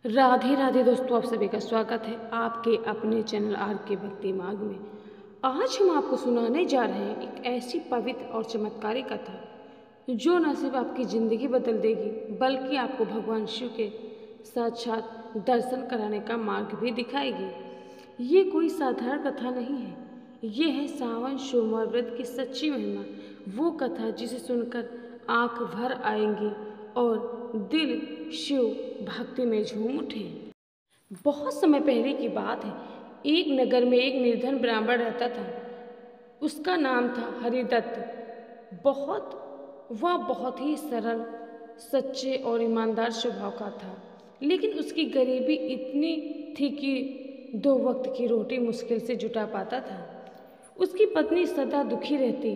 राधे राधे दोस्तों, आप सभी का स्वागत है आपके अपने चैनल आर के भक्ति मार्ग में। आज हम आपको सुनाने जा रहे हैं एक ऐसी पवित्र और चमत्कारी कथा जो न सिर्फ आपकी ज़िंदगी बदल देगी बल्कि आपको भगवान शिव के साक्षात दर्शन कराने का मार्ग भी दिखाएगी। ये कोई साधारण कथा नहीं है, ये है सावन सोमवार व्रत की सच्ची महिमा। वो कथा जिसे सुनकर आंख भर आएंगी और दिल शिव भक्ति में झूम उठे। बहुत समय पहले की बात है। एक नगर में एक निर्धन ब्राह्मण रहता था। उसका नाम था हरिदत्त। वह बहुत ही सरल, सच्चे और ईमानदार स्वभाव का था, लेकिन उसकी गरीबी इतनी थी कि 2 वक्त की रोटी मुश्किल से जुटा पाता था। उसकी पत्नी सदा दुखी रहती,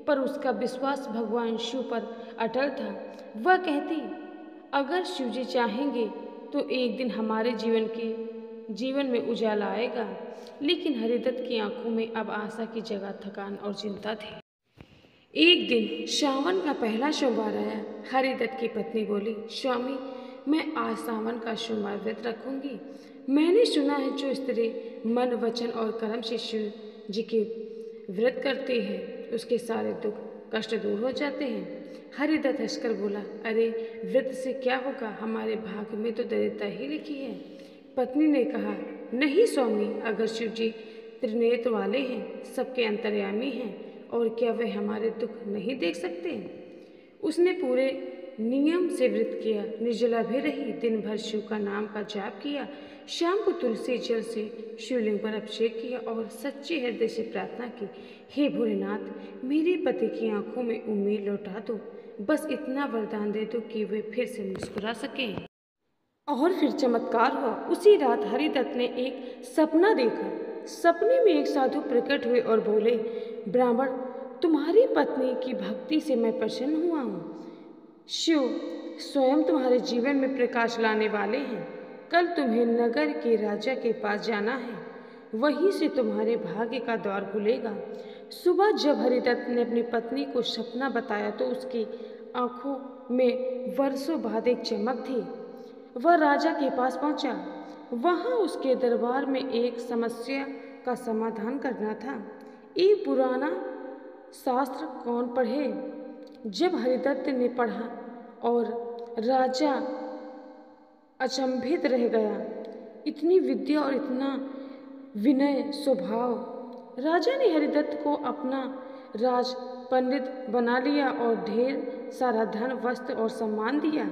पर उसका विश्वास भगवान शिव पर अटल था। वह कहती, अगर शिव जी चाहेंगे तो एक दिन हमारे जीवन में उजाला आएगा। लेकिन हरिदत्त की आंखों में अब आशा की जगह थकान और चिंता थी। एक दिन सावन का पहला सोमवार आया। हरिदत्त की पत्नी बोली, स्वामी, मैं आज सावन का सोमवार व्रत रखूंगी। मैंने सुना है जो स्त्री मन, वचन और कर्म से शिव जी के व्रत करते हैं उसके सारे दुख कष्ट दूर हो जाते हैं। हरिदत्त हंसकर बोला, अरे व्रत से क्या होगा, हमारे भाग्य में तो दरिद्रता ही लिखी है। पत्नी ने कहा, नहीं स्वामी, अगर शिव जी त्रिनेत्र वाले हैं, सबके अंतर्यामी हैं, और क्या वे हमारे दुख नहीं देख सकते। उसने पूरे नियम से व्रत किया, निर्जला भी रही, दिन भर शिव का नाम का जाप किया, शाम को तुलसी जल से शिवलिंग पर अभिषेक किया और सच्चे हृदय से प्रार्थना की, हे भोलेनाथ, मेरे पति की आंखों में उम्मीद लौटा दो, बस इतना वरदान दे दो कि वे फिर से मुस्कुरा सकें। और फिर चमत्कार हुआ। उसी रात हरिदत्त ने एक सपना देखा। सपने में एक साधु प्रकट हुए और बोले, ब्राह्मण, तुम्हारी पत्नी की भक्ति से मैं प्रसन्न हुआ हूँ। शिव स्वयं तुम्हारे जीवन में प्रकाश लाने वाले हैं। कल तुम्हें नगर के राजा के पास जाना है, वहीं से तुम्हारे भाग्य का द्वार खुलेगा। सुबह जब हरिदत्त ने अपनी पत्नी को सपना बताया तो उसकी आंखों में वर्षों बाद एक चमक थी। वह राजा के पास पहुंचा। वहां उसके दरबार में एक समस्या का समाधान करना था। एक पुराना शास्त्र कौन पढ़े। जब हरिदत्त ने पढ़ा और राजा अचंभित रह गया। इतनी विद्या और इतना विनय स्वभाव। राजा ने हरिदत्त को अपना राज पंडित बना लिया और ढेर सारा धन, वस्त्र और सम्मान दिया।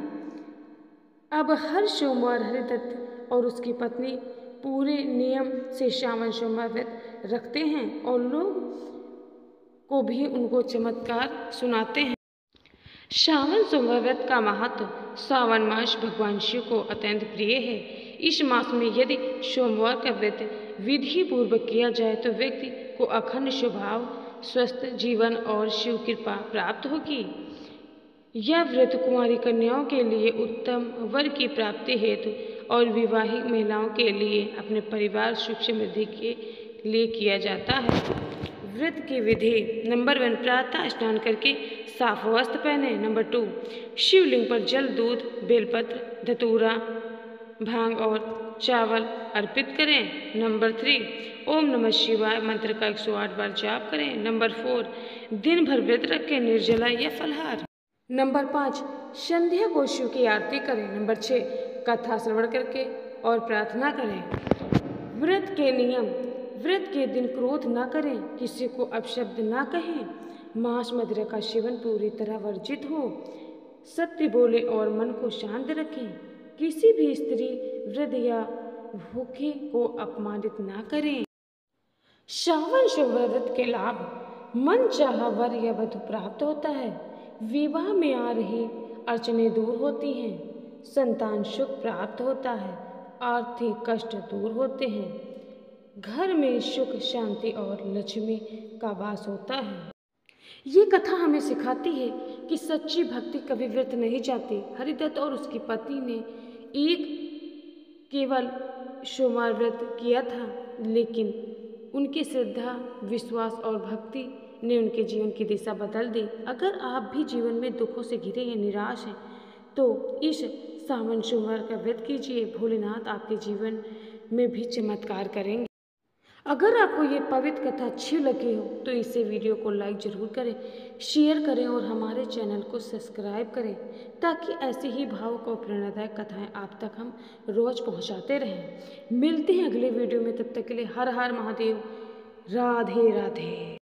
अब हर सोमवार हरिदत्त और उसकी पत्नी पूरे नियम से सावन सोमवार व्रत रखते हैं और लोग को भी उनको चमत्कार सुनाते हैं। सावन सोमवार व्रत का महत्व। सावन मास भगवान शिव को अत्यंत प्रिय है। इस मास में यदि सोमवार का व्रत विधि पूर्वक किया जाए तो व्यक्ति को अखंड स्वभाव, स्वस्थ जीवन और शिव कृपा प्राप्त होगी। यह व्रत कुंवारी कन्याओं के लिए उत्तम वर की प्राप्ति हेतु और विवाहित महिलाओं के लिए अपने परिवार सुख समृद्धि के लिए किया जाता है। व्रत की विधि। नंबर 1, प्रातः स्नान करके साफ वस्त्र पहने। नंबर 2, शिवलिंग पर जल, दूध, बेलपत्र, धतूरा, भांग और चावल अर्पित करें। नंबर 3, ओम नमः शिवाय मंत्र का 108 बार जाप करें। नंबर 4, दिन भर व्रत रखें, निर्जला या फलाहार। नंबर 5, संध्या को शिव की आरती करें। नंबर 6, कथा श्रवण करके और प्रार्थना करें। व्रत के नियम। व्रत के दिन क्रोध न करें, किसी को अपशब्द न कहें, मांस मदिरा का सेवन पूरी तरह वर्जित हो, सत्य बोले और मन को शांत रखें, किसी भी स्त्री, वृद्ध या भूखे को अपमानित न करें। सावन सोमवार व्रत के लाभ। मन चाहा वर या वधु प्राप्त होता है, विवाह में आ रही अड़चनें दूर होती हैं, संतान सुख प्राप्त होता है, आर्थिक कष्ट दूर होते हैं, घर में सुख शांति और लक्ष्मी का वास होता है। ये कथा हमें सिखाती है कि सच्ची भक्ति कभी व्यर्थ नहीं जाती। हरिदत्त और उसकी पत्नी ने एक केवल सोमवार व्रत किया था, लेकिन उनकी श्रद्धा, विश्वास और भक्ति ने उनके जीवन की दिशा बदल दी। अगर आप भी जीवन में दुखों से घिरे या निराश हैं तो इस सावन सोमवार का व्रत कीजिए, भोलेनाथ आपके जीवन में भी चमत्कार करेंगे। अगर आपको ये पवित्र कथा अच्छी लगी हो तो इसे वीडियो को लाइक ज़रूर करें, शेयर करें और हमारे चैनल को सब्सक्राइब करें, ताकि ऐसी ही भावुक और प्रेरणादायक कथाएं आप तक हम रोज़ पहुंचाते रहें। मिलते हैं अगले वीडियो में, तब तक के लिए हर हर महादेव, राधे राधे।